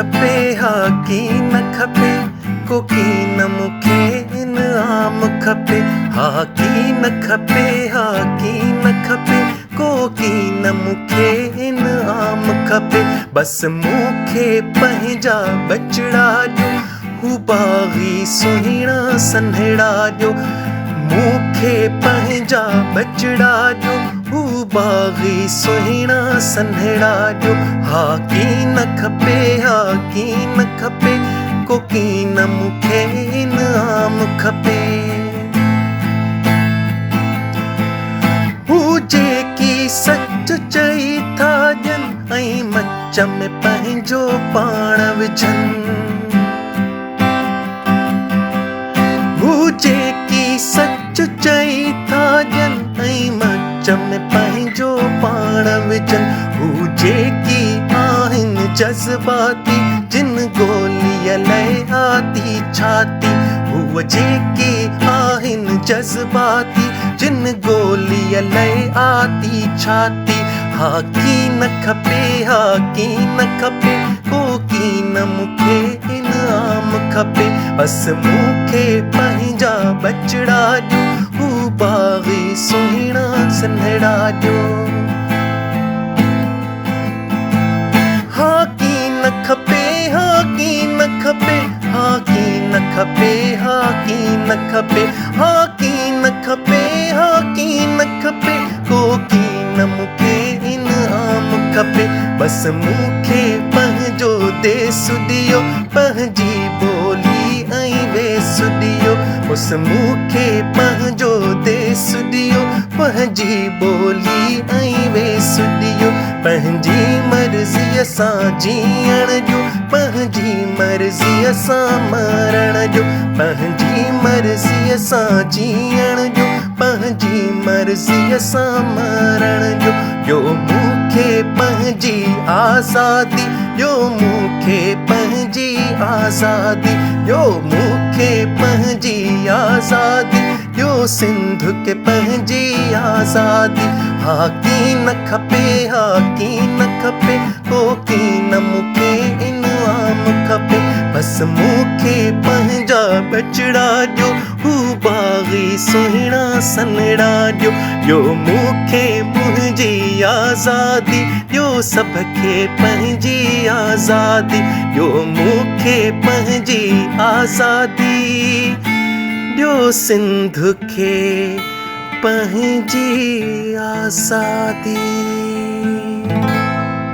खपे हा की न खपे, कोकी न मूंखे इनाम खपे। हा की न खपे, हा की न खपे, कोकी न मूंखे इनाम खपे। बस मूंखे पंहिंजा बचड़ा ॾियो, हू बाग़ी सुहिणा सन्हड़ा ॾियो। मूंखे पंहिंजा बचड़ा ॾियो, हू बाग़ी सुहिणा सन्हड़ा ॾियो। हा की न खपे, हा की न खपे, कोकी न मूंखे इनाम खपे। हू जेकी सच चई था ॼनि ऐं मच में पंहिंजो पाण विझनि। हू जेकी सच चई था ॼनि ऐं मच में पंहिंजो पाण विझनि। हू जेकी आहिनि जज़्बाती, जिन गोलीअ लाइ आती छाती। हूअ जेकी आहिनि जज़्बाती, जिन गोलीअ लाइ आती छाती। हा की न खपे, हा की न खपे, कोकी न मूंखे इनाम खपे। बस मूंखे पंहिंजा बचड़ा ॾियो, हू बाग़ी सुहिणा सन्हड़ा ॾियो। हा की न खपे, हा की न खपे, हा की न खपे, हा की न खपे, हा की न खपे, हा की न खपे, कोकी न मूंखे इनाम खपे। बस मूंखे पंहिंजो देस ॾियो, पंहिंजी ॿोली ऐं वेस ॾियो। बस मूंखे पंहिंजो देस ॾियो, पंहिंजी ॿोली ऐं वेस ॾियो। पंहिंजी मर्ज़ीअ सां जीअण ॾियो, पंहिंजी मर्ज़ीअ सां मरण ॾियो। पंहिंजी मर्ज़ीअ सां जीअण ॾियो, पंहिंजी मर्ज़ीअ सां मरण ॾियो। ॾियो मूंखे पंहिंजी आज़ादी, ॾियो मूंखे पंहिंजी आज़ादी, ॾियो मूंखे पंहिंजी आज़ादी, ॾियो सिंध खे पंहिंजी आज़ादी। हा की न खपे, हा की न खपे, कोकी न मूंखे इनाम खपे। बस मूंखे पंहिंजा बचड़ा ॾियो, हू बाग़ी सुहिणा सन्हड़ा ॾियो। ॾियो मूंखे मुंहिंजी आज़ादी, ॾियो सभ खे पंहिंजी आज़ादी। ॾियो मूंखे पंहिंजी आज़ादी, ॾियो सिंध खे पंहिंजी आज़ादी।